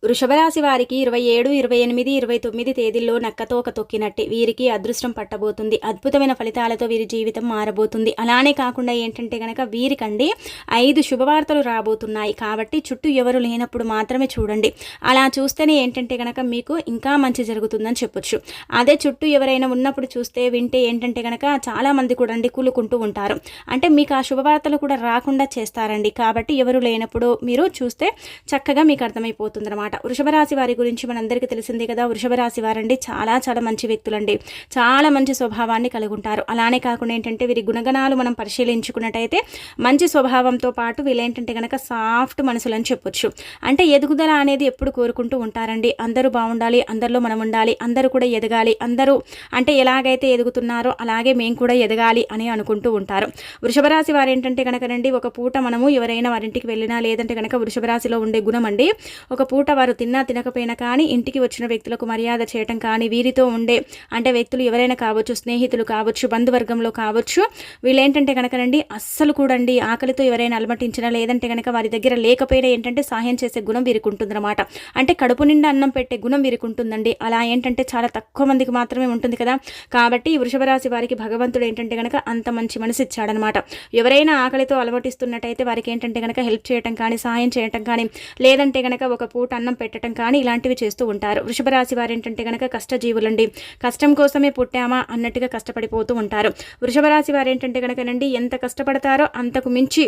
వృషభ రాశి వారికి 27, 28, 29 తేదీల్లో నక్కతోక తొక్కినట్టే వీరికి అదృష్టం పట్టబోతుంది. అద్భుతమైన ఫలితాలతో వీరి జీవితం మారబోతుంది. అలానే కాకుండా ఏంటంటే గనక వీరికండి 5 శుభవార్తలు రాబోతున్నాయి. కాబట్టి చుట్టూ ఎవరు లేనప్పుడు మాత్రమే చూడండి. అలా చూస్తేనే ఏంటంటే గనక మీకు ఇంకా మంచి జరుగుతుందని చెప్పొచ్చు. అదే చుట్టూ ఎవరైనా ఉన్నప్పుడు చూస్తే వింటే ఏంటంటే గనక చాలామంది కూడా అండి కూలుకుంటూ ఉంటారు. అంటే మీకు ఆ శుభవార్తలు కూడా రాకుండా చేస్తారండి. కాబట్టి ఎవరు లేనప్పుడు మీరు చూస్తే చక్కగా మీకు అర్థమైపోతుంది అనమాట. వృషభ రాశి వారి గురించి మనందరికీ తెలిసిందే కదా. వృషభ రాశి వారండి చాలా చాలా మంచి వ్యక్తులండి. చాలా మంచి స్వభావాన్ని కలిగి ఉంటారు. అలానే కాకుండా ఏంటంటే వీరి గుణగణాలు మనం పరిశీలించుకున్నట్టయితే మంచి స్వభావంతో పాటు వీళ్ళేంటంటే కనుక సాఫ్ట్ మనసులని చెప్పొచ్చు. అంటే ఎదుగుదల అనేది ఎప్పుడు కోరుకుంటూ ఉంటారండి. అందరూ బాగుండాలి, అందరిలో మనం ఉండాలి, అందరూ కూడా ఎదగాలి, అందరూ అంటే ఎలాగైతే ఎదుగుతున్నారో అలాగే మేము కూడా ఎదగాలి అని అనుకుంటూ ఉంటారు. వృషభ రాశి వారు ఏంటంటే కనుకనండి ఒక పూట మనము ఎవరైనా వారింటికి వెళ్ళినా లేదంటే కనుక వృషభ రాశిలో ఉండే గుణం అండి, ఒక పూట వారు తిన్నా తినకపోయినా కానీ ఇంటికి వచ్చిన వ్యక్తులకు మర్యాద చేయటం కానీ, వీరితో ఉండే అంటే వ్యక్తులు ఎవరైనా కావచ్చు, స్నేహితులు కావచ్చు, బంధువర్గంలో కావచ్చు, వీళ్ళేంటంటే కనుకనండి అస్సలు కూడండి ఆకలితో ఎవరైనా అలమటించినా లేదంటే కనుక వారి దగ్గర లేకపోయినా ఏంటంటే సహాయం చేసే గుణం వీరికి ఉంటుందన్నమాట. అంటే కడుపు నిండా అన్నం పెట్టే గుణం వీరికి ఉంటుందండి. అలా ఏంటంటే చాలా తక్కువ మందికి మాత్రమే ఉంటుంది కదా. కాబట్టి వృషభ రాశి వారికి భగవంతుడు ఏంటంటే కనుక అంత మంచి మనసు ఇచ్చాడనమాట. ఎవరైనా ఆకలితో అలమటిస్తున్నట్టయితే వారికి ఏంటంటే కనుక హెల్ప్ చేయటం కానీ, సహాయం చేయటం కానీ, లేదంటే కనుక ఒక పూట అన్నం పెట్టడం కానీ ఇలాంటివి చేస్తూ ఉంటారు. వృషభ రాశి వారు ఏంటంటే కనుక కష్టజీవులండి. కష్టం కోసమే పుట్టామా అన్నట్టుగా కష్టపడిపోతూ ఉంటారు. వృషభ రాశి వారు ఏంటంటే కనుకనండి ఎంత కష్టపడతారో అంతకు మించి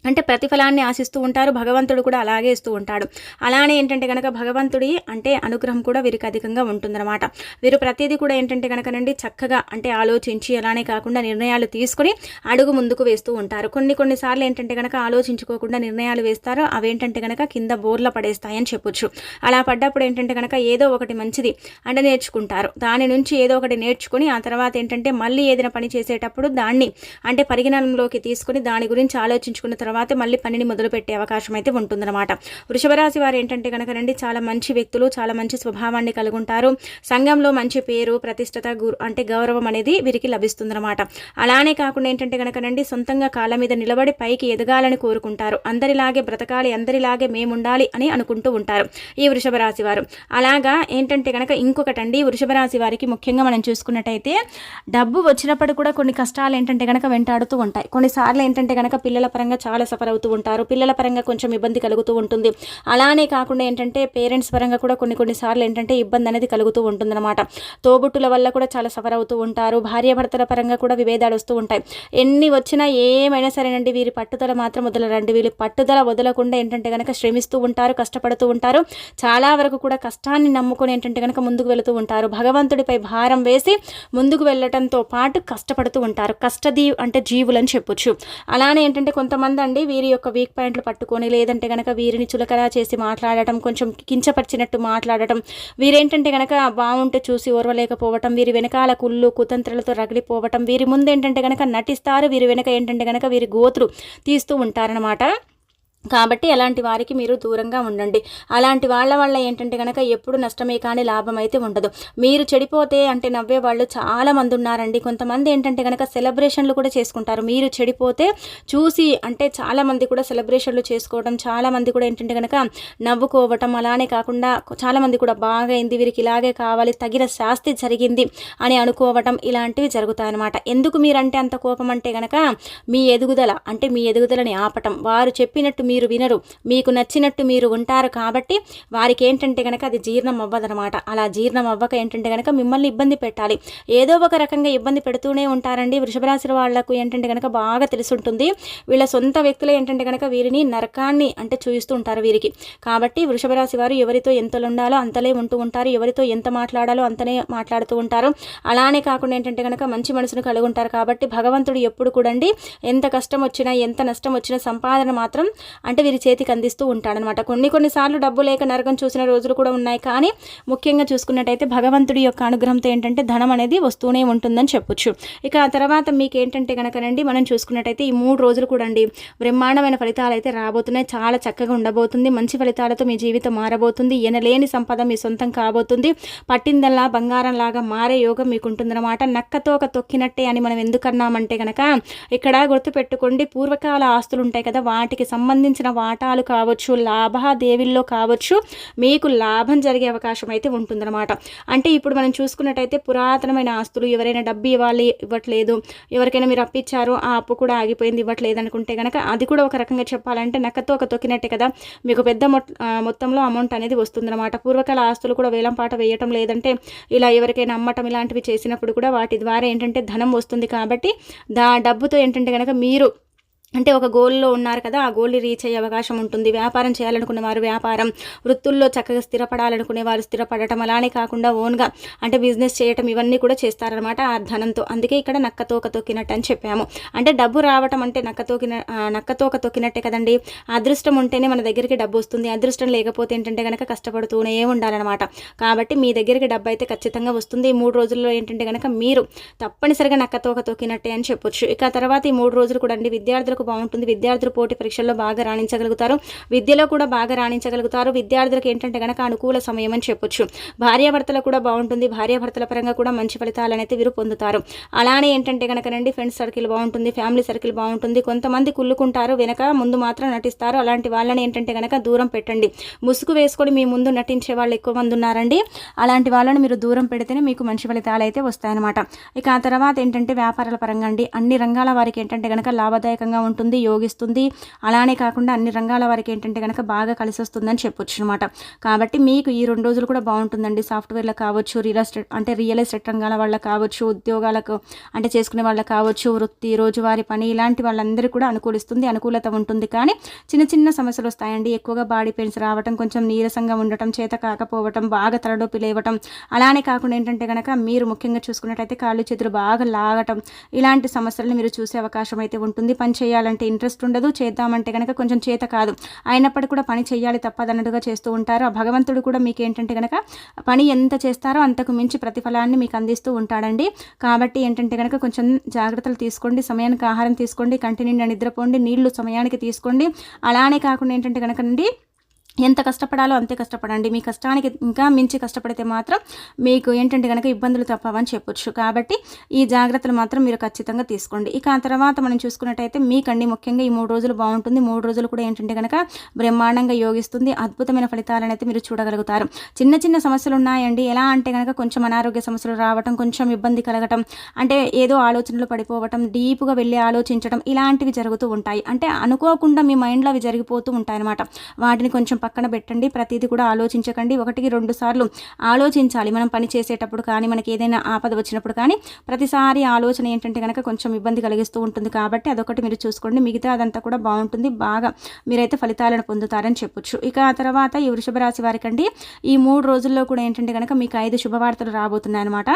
అంటే ప్రతిఫలాన్ని ఆశిస్తూ ఉంటారు. భగవంతుడు కూడా అలాగే ఇస్తూ ఉంటాడు. అలానే ఏంటంటే కనుక భగవంతుడి అంటే అనుగ్రహం కూడా వీరికి అధికంగా ఉంటుందన్నమాట. వీరు ప్రతిదీ కూడా ఏంటంటే కనుకనండి చక్కగా అంటే ఆలోచించి అలానే కాకుండా నిర్ణయాలు తీసుకుని అడుగు ముందుకు వేస్తూ ఉంటారు. కొన్నిసార్లు ఏంటంటే కనుక ఆలోచించుకోకుండా నిర్ణయాలు వేస్తారు. అవేంటంటే కనుక కింద బోర్ల పడేస్తాయని చెప్పొచ్చు. అలా పడ్డప్పుడు ఏంటంటే కనుక ఏదో ఒకటి మంచిది అంటే నేర్చుకుంటారు. దాని నుంచి ఏదో ఒకటి నేర్చుకుని ఆ తర్వాత ఏంటంటే మళ్ళీ ఏదైనా పని చేసేటప్పుడు దాన్ని అంటే పరిగణనలోకి తీసుకుని దాని గురించి ఆలోచించుకున్న తర్వాత మళ్ళీ పనిని మొదలుపెట్టే అవకాశం అయితే ఉంటుందన్నమాట. వృషభ రాశి వారు ఏంటంటే కనుక రండి చాలా మంచి వ్యక్తులు, చాలా మంచి స్వభావాన్ని కలిగి ఉంటారు. సంఘంలో మంచి పేరు, ప్రతిష్టత, అంటే గౌరవం అనేది వీరికి లభిస్తుందన్నమాట. అలానే కాకుండా ఏంటంటే కనుక రండి సొంతంగా కాళ్ళ మీద నిలబడి పైకి ఎదగాలని కోరుకుంటారు. అందరిలాగే బ్రతకాలి, అందరిలాగే మేముండాలి అని అనుకుంటూ ఉంటారు ఈ వృషభ రాశి వారు. అలాగా ఏంటంటే కనుక ఇంకొకటండి వృషభ రాశి వారికి ముఖ్యంగా మనం చూసుకున్నట్టయితే డబ్బు వచ్చినప్పుడు కూడా కొన్ని కష్టాలు ఏంటంటే కనుక వెంటాడుతూ ఉంటాయి. కొన్నిసార్లు ఏంటంటే కనుక పిల్లల పరంగా చాలా సఫర్ అవుతూ ఉంటారు. పిల్లల పరంగా కొంచెం ఇబ్బంది కలుగుతూ ఉంటుంది. అలానే కాకుండా ఏంటంటే పేరెంట్స్ పరంగా కూడా కొన్నిసార్లు ఏంటంటే ఇబ్బంది అనేది కలుగుతూ ఉంటుందన్నమాట. తోబుట్టుల వల్ల కూడా చాలా సఫర్ అవుతూ ఉంటారు. భార్యాభర్తల పరంగా కూడా విభేదాలు వస్తూ ఉంటాయి. ఎన్ని వచ్చినా ఏమైనా సరేనండి వీరి పట్టుదల మాత్రం వదలరండి. వీళ్ళు పట్టుదల వదలకుండా ఏంటంటే కనుక శ్రమిస్తూ ఉంటారు, కష్టపడుతూ ఉంటారు. చాలా వరకు కూడా కష్టాన్ని నమ్ముకొని ఏంటంటే కనుక ముందుకు వెళుతూ ఉంటారు. భగవంతుడిపై భారం వేసి ముందుకు వెళ్ళటంతో పాటు కష్టపడుతూ ఉంటారు. అంటే జీవులని చెప్పొచ్చు. అలానే ఏంటంటే కొంతమంది అండి వీరి యొక్క వీక్ పాయింట్లు పట్టుకొని లేదంటే కనుక వీరిని చులకన చేసి మాట్లాడటం, కొంచెం కించపరిచినట్టు మాట్లాడటం, వీరేంటంటే కనుక బాగుంటే చూసి ఓర్వలేకపోవటం, వీరి వెనకాల కుళ్ళు కుతంత్రాలతో రగిలిపోవటం, వీరి ముందు ఏంటంటే కనుక నటిస్తారు, వీరి వెనక ఏంటంటే కనుక వీరి గోతులు తీస్తూ ఉంటారనమాట. కాబట్టి అలాంటి వారికి మీరు దూరంగా ఉండండి. అలాంటి వాళ్ళ వల్ల ఏంటంటే కనుక ఎప్పుడు నష్టమే కానీ లాభం అయితే ఉండదు. మీరు చెడిపోతే అంటే నవ్వే వాళ్ళు చాలా మంది ఉన్నారండి. కొంతమంది ఏంటంటే కనుక సెలబ్రేషన్లు కూడా చేసుకుంటారు. మీరు చెడిపోతే చూసి అంటే చాలామంది కూడా సెలబ్రేషన్లు చేసుకోవడం, చాలామంది కూడా ఏంటంటే కనుక నవ్వుకోవటం, అలానే కాకుండా చాలామంది కూడా బాగైంది, వీరికి ఇలాగే కావాలి, తగిన శాస్తి జరిగింది అని అనుకోవటం, ఇలాంటివి జరుగుతాయన్నమాట. ఎందుకు మీరంటే అంత కోపం అంటే కనుక మీ ఎదుగుదల అంటే మీ ఎదుగుదలని ఆపటం, వారు చెప్పినట్టు మీరు వినరు, మీకు నచ్చినట్టు మీరు ఉంటారు. కాబట్టి వారికి ఏంటంటే కనుక అది జీర్ణం అవ్వదనమాట. అలా జీర్ణం అవ్వక ఏంటంటే కనుక మిమ్మల్ని ఇబ్బంది పెట్టాలి, ఏదో ఒక రకంగా ఇబ్బంది పెడుతూనే ఉంటారండి. వృషభ రాశి వాళ్లకు ఏంటంటే కనుక బాగా తెలుసుంటుంది. వీళ్ళ సొంత వ్యక్తులే ఏంటంటే కనుక వీరిని నరకాన్ని అంటే చూపిస్తూ ఉంటారు వీరికి. కాబట్టి వృషభ రాశి వారు ఎవరితో ఎంత ఉండాలో అంతలే ఉంటూ ఉంటారు, ఎవరితో ఎంత మాట్లాడాలో అంతనే మాట్లాడుతూ ఉంటారు. అలానే కాకుండా ఏంటంటే కనుక మంచి మనసును కలిగి ఉంటారు. కాబట్టి భగవంతుడు ఎప్పుడు కూడా ఎంత కష్టం వచ్చినా ఎంత నష్టం వచ్చినా సంపాదన మాత్రం అంటే వీరి చేతికి అందిస్తూ ఉంటాడనమాట. కొన్నిసార్లు డబ్బు లేక నరకం చూసిన రోజులు కూడా ఉన్నాయి. కానీ ముఖ్యంగా చూసుకున్నట్టయితే భగవంతుడి యొక్క అనుగ్రహంతో ఏంటంటే ధనం అనేది వస్తూనే ఉంటుందని చెప్పొచ్చు. ఇక ఆ తర్వాత మీకు ఏంటంటే కనుకనండి మనం చూసుకున్నట్టయితే ఈ 3 రోజులు కూడా బ్రహ్మాండమైన ఫలితాలు అయితే రాబోతున్నాయి. చాలా చక్కగా ఉండబోతుంది. మంచి ఫలితాలతో మీ జీవితం మారబోతుంది. ఎనలేని సంపద మీ సొంతం కాబోతుంది. పట్టిందల్లా బంగారం లాగా మారే యోగం మీకు ఉంటుందన్నమాట. నక్కతోక తొక్కినట్టే అని మనం ఎందుకన్నామంటే కనుక ఇక్కడ గుర్తుపెట్టుకోండి, పూర్వకాల ఆస్తులు ఉంటాయి కదా, వాటికి సంబంధించి సంబంధించిన వాటాలు కావచ్చు, లాభాదేవీల్లో కావచ్చు మీకు లాభం జరిగే అవకాశం అయితే ఉంటుందన్నమాట. అంటే ఇప్పుడు మనం చూసుకున్నట్టయితే పురాతనమైన ఆస్తులు, ఎవరైనా డబ్బు ఇవ్వట్లేదు, ఎవరికైనా మీరు అప్పిచ్చారు ఆ అప్పు కూడా ఆగిపోయింది, ఇవ్వట్లేదు అనుకుంటే కనుక అది కూడా ఒక రకంగా చెప్పాలంటే నక్కతో ఒక తొక్కినట్టే కదా. మీకు పెద్ద మొత్తంలో అమౌంట్ అనేది వస్తుందన్నమాట. పూర్వకాల ఆస్తులు కూడా వేలంపాట వేయటం, లేదంటే ఇలా ఎవరికైనా అమ్మటం ఇలాంటివి చేసినప్పుడు కూడా వాటి ద్వారా ఏంటంటే ధనం వస్తుంది. కాబట్టి డబ్బుతో ఏంటంటే కనుక మీరు అంటే ఒక గోల్లో ఉన్నారు కదా, ఆ గోల్ని రీచ్ అయ్యే అవకాశం ఉంటుంది. వ్యాపారం చేయాలనుకునే వారు వ్యాపారం, వృత్తుల్లో చక్కగా స్థిరపడాలనుకునే వారు స్థిరపడటం, అలానే కాకుండా ఓన్గా అంటే బిజినెస్ చేయటం, ఇవన్నీ కూడా చేస్తారనమాట ఆ ధనంతో. అందుకే ఇక్కడ నక్కతోక తొక్కినట్టు అని చెప్పాము. అంటే డబ్బు రావటం అంటే నక్కతోక తొక్కినట్టే కదండి. అదృష్టం ఉంటేనే మన దగ్గరికి డబ్బు వస్తుంది. అదృష్టం లేకపోతే ఏంటంటే కనుక కష్టపడుతూనే ఉండాలన్నమాట. కాబట్టి మీ దగ్గరికి డబ్బు అయితే ఖచ్చితంగా వస్తుంది. ఈ 3 రోజుల్లో ఏంటంటే కనుక మీరు తప్పనిసరిగా నక్కతోక తొక్కినట్టే అని చెప్పొచ్చు. ఇక తర్వాత ఈ 3 రోజులు కూడా అండి విద్యార్థులకు బాగుంటుంది. విద్యార్థులు పోటీ పరీక్షల్లో బాగా రాణించగలుగుతారు, విద్యలో కూడా బాగా రాణించగలుగుతారు. విద్యార్థులకు ఏంటంటే కనుక అనుకూల సమయం అని చెప్పొచ్చు. భార్యాభర్తలు కూడా బాగుంటుంది. భార్యాభర్తల పరంగా కూడా మంచి ఫలితాలను అయితే వీరు పొందుతారు. అలానే ఏంటంటే కనుకనండి ఫ్రెండ్స్ సర్కిల్ బాగుంటుంది, ఫ్యామిలీ సర్కిల్ బాగుంటుంది. కొంతమంది కుళ్ళుకుంటారు, వెనక ముందు మాత్రం నటిస్తారు. అలాంటి వాళ్ళని ఏంటంటే కనుక దూరం పెట్టండి. ముసుగు వేసుకొని మీ ముందు నటించే వాళ్ళు ఎక్కువ మంది ఉన్నారండి. అలాంటి వాళ్ళని మీరు దూరం పెడితేనే మీకు మంచి ఫలితాలు అయితే వస్తాయన్నమాట. ఇక ఆ తర్వాత ఏంటంటే వ్యాపారాల పరంగా అండి అన్ని రంగాల వారికి ఏంటంటే కనుక లాభదాయకంగా ఉంటుంది, యోగిస్తుంది. అలానే కాకుండా అన్ని రంగాల వారికి ఏంటంటే కనుక బాగా కలిసి వస్తుందని చెప్పొచ్చు అనమాట. కాబట్టి మీకు ఈ 2 రోజులు కూడా బాగుంటుందండి. సాఫ్ట్వేర్లో కావచ్చు, రియల్ ఎస్టేట్ రంగాల వాళ్ళకి కావచ్చు, ఉద్యోగాలకు అంటే చేసుకునే వాళ్ళకి కావచ్చు, వృత్తి, రోజువారీ పని ఇలాంటి వాళ్ళందరికీ కూడా అనుకూలిస్తుంది, అనుకూలత ఉంటుంది. కానీ చిన్న చిన్న సమస్యలు వస్తాయండి. ఎక్కువగా బాడీ పెయిన్స్ రావటం, కొంచెం నీరసంగా ఉండటం, చేత కాకపోవటం, బాగా తలనొప్పి లేవటం, అలానే కాకుండా ఏంటంటే కనుక మీరు ముఖ్యంగా చూసుకున్నట్టయితే కాళ్ళు చేతులు బాగా లాగటం, ఇలాంటి సమస్యలను మీరు చూసే అవకాశం అయితే ఉంటుంది. పని చేయాలంటే ఇంట్రెస్ట్ ఉండదు, చేద్దామంటే కనుక కొంచెం చేత కాదు, అయినప్పటికీ కూడా పని చేయాలి తప్పదన్నట్టుగా చేస్తూ ఉంటారు. ఆ భగవంతుడు కూడా మీకు ఏంటంటే కనుక పని ఎంత చేస్తారో అంతకు మించి ప్రతిఫలాన్ని మీకు అందిస్తూ ఉంటాడండి. కాబట్టి ఏంటంటే కనుక కొంచెం జాగ్రత్తలు తీసుకోండి, సమయానికి ఆహారం తీసుకోండి, కంటి నిండా నిద్రపోండి, నీళ్లు సమయానికి తీసుకోండి. అలానే కాకుండా ఏంటంటే కనుకండి ఎంత కష్టపడాలో అంతే కష్టపడండి. మీ కష్టానికి ఇంకా మించి కష్టపడితే మాత్రం మీకు ఏంటంటే కనుక ఇబ్బందులు తప్పవని చెప్పొచ్చు. కాబట్టి ఈ జాగ్రత్తలు మాత్రం మీరు ఖచ్చితంగా తీసుకోండి. ఇక ఆ తర్వాత మనం చూసుకున్నట్టయితే మీకండి ముఖ్యంగా ఈ 3 రోజులు బాగుంటుంది. 3 రోజులు కూడా ఏంటంటే కనుక బ్రహ్మాండంగా యోగిస్తుంది. అద్భుతమైన ఫలితాలను అయితే మీరు చూడగలుగుతారు. చిన్న చిన్న సమస్యలు ఉన్నాయండి. ఎలా అంటే కనుక కొంచెం అనారోగ్య సమస్యలు రావటం, కొంచెం ఇబ్బంది కలగటం, అంటే ఏదో ఆలోచనలు పడిపోవటం, డీప్గా వెళ్ళి ఆలోచించడం, ఇలాంటివి జరుగుతూ ఉంటాయి. అంటే అనుకోకుండా మీ మైండ్లో అవి జరిగిపోతూ ఉంటాయి అన్నమాట. వాటిని కొంచెం పక్కన పెట్టండి. ప్రతిదీ కూడా ఆలోచించకండి. 1-2 సార్లు ఆలోచించాలి. మనం పని చేసేటప్పుడు కానీ, మనకి ఏదైనా ఆపద వచ్చినప్పుడు కానీ ప్రతిసారి ఆలోచన ఏంటంటే కనుక కొంచెం ఇబ్బంది కలిగిస్తూ ఉంటుంది. కాబట్టి అదొకటి మీరు చూసుకోండి. మిగతా అదంతా కూడా బాగుంటుంది. బాగా మీరైతే ఫలితాలను పొందుతారని చెప్పొచ్చు. ఇక ఆ తర్వాత ఈ వృషభ రాశి వారికి అండి ఈ 3 రోజుల్లో కూడా ఏంటంటే కనుక మీకు 5 శుభవార్తలు రాబోతున్నాయి అనమాట.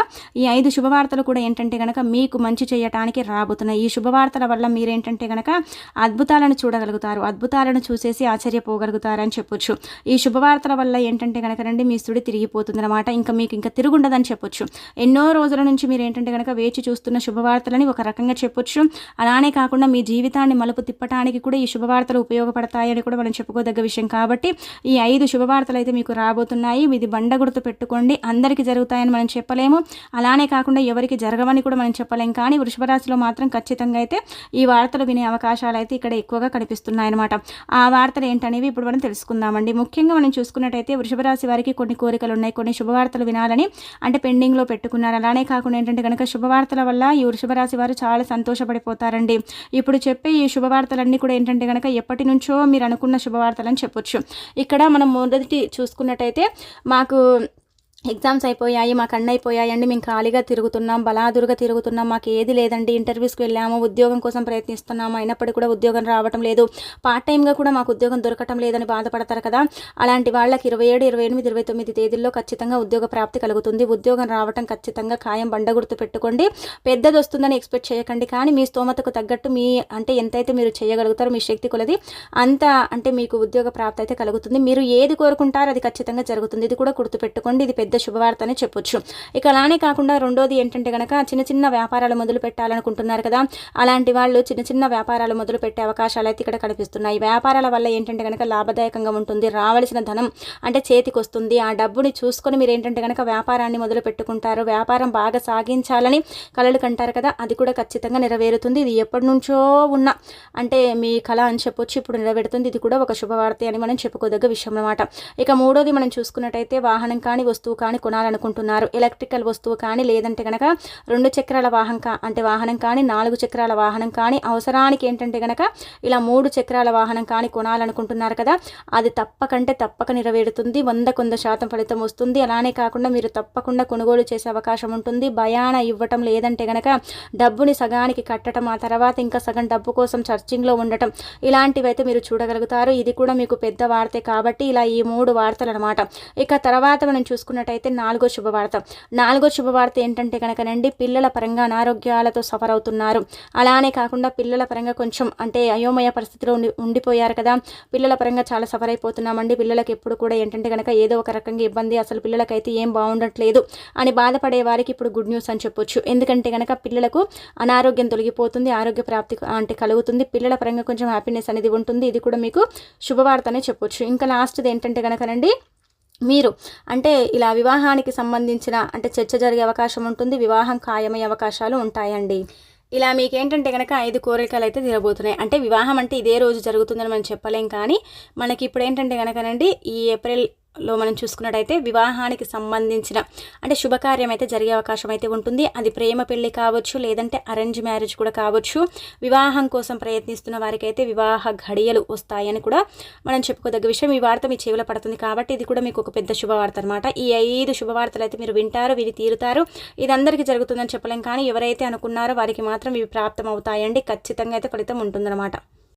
ఈ 5 శుభవార్తలు కూడా ఏంటంటే కనుక మీకు మంచి చేయటానికి రాబోతున్నాయి. ఈ శుభవార్తల వల్ల మీరేంటంటే కనుక అద్భుతాలను చూడగలుగుతారు, అద్భుతాలను చూసేసి ఆశ్చర్యపోగలుగుతారని చెప్పొచ్చు. ఈ శుభవార్తల వల్ల ఏంటంటే కనుక మీ సుడి తిరిగిపోతుంది అనమాట. ఇంకా తిరుగుండదని చెప్పొచ్చు. ఎన్నో రోజుల నుంచి మీరు ఏంటంటే కనుక వేచి చూస్తున్న శుభవార్తలని ఒక రకంగా చెప్పొచ్చు. అలానే కాకుండా మీ జీవితాన్ని మలుపు తిప్పడానికి కూడా ఈ శుభవార్తలు ఉపయోగపడతాయని కూడా మనం చెప్పుకోదగ్గ విషయం. కాబట్టి ఈ 5 శుభవార్తలు అయితే మీకు రాబోతున్నాయి. ఇది బండ గుర్తు పెట్టుకోండి. అందరికీ జరుగుతాయని మనం చెప్పలేము, అలానే కాకుండా ఎవరికి జరగవని కూడా మనం చెప్పలేం. కానీ వృషభ రాశిలో మాత్రం ఖచ్చితంగా అయితే ఈ వార్తలు వినే అవకాశాలు అయితే ఇక్కడ ఎక్కువగా కనిపిస్తున్నాయి అనమాట. ఆ వార్తలు ఏంటనేవి ఇప్పుడు మనం తెలుసుకుందాం. ముఖ్యంగా మనం చూసుకున్నట్టయితే వృషభ రాశి వారికి కొన్ని కోరికలు ఉన్నాయి, కొన్ని శుభవార్తలు వినాలని అంటే పెండింగ్లో పెట్టుకున్నారు. అలానే కాకుండా ఏంటంటే కనుక శుభవార్తల వల్ల ఈ వృషభ రాశి వారు చాలా సంతోషపడిపోతారండి. ఇప్పుడు చెప్పే ఈ శుభవార్తలన్నీ కూడా ఏంటంటే కనుక ఎప్పటి నుంచో మీరు అనుకున్న శుభవార్తలని చెప్పొచ్చు. ఇక్కడ మనం మొదటి చూసుకున్నట్టయితే మాకు ఎగ్జామ్స్ అయిపోయాయి, మాకు అన్నీ అయిపోయాయండి, మేము ఖాళీగా తిరుగుతున్నాం, బలాదురుగా తిరుగుతున్నాం, మాకు ఏది లేదండి, ఇంటర్వ్యూస్కి వెళ్ళాము, ఉద్యోగం కోసం ప్రయత్నిస్తున్నాము, అయినప్పటికీ కూడా ఉద్యోగం రావటం లేదు, పార్ట్ టైంగా కూడా మాకు ఉద్యోగం దొరకటం లేదని బాధపడతారు కదా. అలాంటి వాళ్ళకి 27, 28, 29 తేదీల్లో ఖచ్చితంగా ఉద్యోగ ప్రాప్తి కలుగుతుంది. ఉద్యోగం రావటం ఖచ్చితంగా ఖాయం. బండ గుర్తు పెట్టుకోండి. పెద్దది వస్తుందని ఎక్స్పెక్ట్ చేయకండి, కానీ మీ స్తోమతకు తగ్గట్టు మీ అంటే ఎంతైతే మీరు చేయగలుగుతారో మీ శక్తి కొలది అంత అంటే మీకు ఉద్యోగ ప్రాప్తి అయితే కలుగుతుంది. మీరు ఏది కోరుకుంటారో అది ఖచ్చితంగా జరుగుతుంది. ఇది కూడా గుర్తుపెట్టుకోండి. ఇది పెద్ద శుభవార్త అని చెప్పొచ్చు. ఇక అలానే కాకుండా రెండోది ఏంటంటే కనుక చిన్న చిన్న వ్యాపారాలు మొదలు పెట్టాలనుకుంటున్నారు కదా, అలాంటి వాళ్ళు చిన్న చిన్న వ్యాపారాలు మొదలు పెట్టే అవకాశాలు అయితే ఇక్కడ కనిపిస్తున్నాయి. వ్యాపారాల వల్ల ఏంటంటే కనుక లాభదాయకంగా ఉంటుంది, రావాల్సిన ధనం అంటే చేతికి వస్తుంది. ఆ డబ్బుని చూసుకొని మీరు ఏంటంటే కనుక వ్యాపారాన్ని మొదలు పెట్టుకుంటారు. వ్యాపారం బాగా సాగించాలని కలలు కంటారు కదా, అది కూడా ఖచ్చితంగా నెరవేరుతుంది. ఇది ఎప్పటి నుంచో ఉన్న అంటే మీ కళ అని చెప్పొచ్చు, ఇప్పుడు నెరవేరుతుంది. ఇది కూడా ఒక శుభవార్త అని మనం చెప్పుకోదగ్గ విషయం అన్నమాట. ఇక మూడోది మనం చూసుకున్నట్టయితే వాహనం కానీ వస్తువు కానీ కొనాలనుకుంటున్నారు. ఎలక్ట్రికల్ వస్తువు కానీ లేదంటే కనుక 2 చక్రాల వాహనం కానీ 4 చక్రాల వాహనం కానీ అవసరానికి ఏంటంటే కనుక ఇలా 3 చక్రాల వాహనం కానీ కొనాలనుకుంటున్నారు కదా, అది తప్పక నెరవేరుతుంది. 100% ఫలితం వస్తుంది. అలానే కాకుండా మీరు తప్పకుండా కొనుగోలు చేసే అవకాశం ఉంటుంది. భయాన ఇవ్వటం లేదంటే కనుక డబ్బుని సగానికి కట్టడం, ఆ తర్వాత ఇంకా సగం డబ్బు కోసం సర్చింగ్లో ఉండటం, ఇలాంటివైతే మీరు చూడగలుగుతారు. ఇది కూడా మీకు పెద్ద వార్తే కాబట్టి ఇలా ఈ 3 వార్తలు అనమాట. ఇక తర్వాత మనం చూసుకున్నట్టయితే నాలుగో శుభవార్త ఏంటంటే కనుకనండి, పిల్లల పరంగా అనారోగ్యాలతో సఫర్ అవుతున్నారు. అలానే కాకుండా పిల్లల పరంగా కొంచెం అంటే అయోమయ పరిస్థితిలో ఉండిపోయారు కదా, పిల్లల పరంగా చాలా సఫర్ అయిపోతున్నామండి. పిల్లలకి ఎప్పుడు కూడా ఏంటంటే కనుక ఏదో ఒక రకంగా ఇబ్బంది, అసలు పిల్లలకైతే ఏం బాగుండట్లేదు అని బాధపడే వారికి ఇప్పుడు గుడ్ న్యూస్ అని చెప్పొచ్చు. ఎందుకంటే కనుక పిల్లలకు అనారోగ్యం తొలగిపోతుంది, ఆరోగ్య ప్రాప్తి అంటే కలుగుతుంది. పిల్లల పరంగా కొంచెం హ్యాపీనెస్ అనేది ఉంటుంది. ఇది కూడా మీకు శుభవార్త అనే చెప్పొచ్చు. ఇంకా లాస్ట్ది ఏంటంటే కనుకనండి, మీరు అంటే ఇలా వివాహానికి సంబంధించిన అంటే చర్చ జరిగే అవకాశం ఉంటుంది. వివాహం ఖాయమయ్యే అవకాశాలు ఉంటాయండి. ఇలా మీకేంటంటే కనుక 5 కోరికలు అయితే తీరబోతున్నాయి. అంటే వివాహం అంటే ఇదే రోజు జరుగుతుందని మనం చెప్పలేం, కానీ మనకి ఇప్పుడు ఏంటంటే కనుకనండి ఈ ఏప్రిల్లో మనం చూసుకున్నట్టయితే వివాహానికి సంబంధించిన అంటే శుభకార్యం అయితే జరిగే అవకాశం అయితే ఉంటుంది. అది ప్రేమ పెళ్లి కావచ్చు, లేదంటే అరేంజ్ మ్యారేజ్ కూడా కావచ్చు. వివాహం కోసం ప్రయత్నిస్తున్న వారికి అయితే వివాహ ఘడియలు వస్తాయని కూడా మనం చెప్పుకోదగ్గ విషయం. ఈ వార్త మీ చెవిలో పడుతుంది కాబట్టి ఇది కూడా మీకు ఒక పెద్ద శుభవార్త అనమాట. ఈ 5 శుభవార్తలు అయితే మీరు వింటారు, విని తీరుతారు. ఇది అందరికీ జరుగుతుందని చెప్పలేం, కానీ ఎవరైతే అనుకున్నారో వారికి మాత్రం ఇవి ప్రాప్తం అవుతాయండి. ఖచ్చితంగా అయితే ఫలితం ఉంటుందన్నమాట.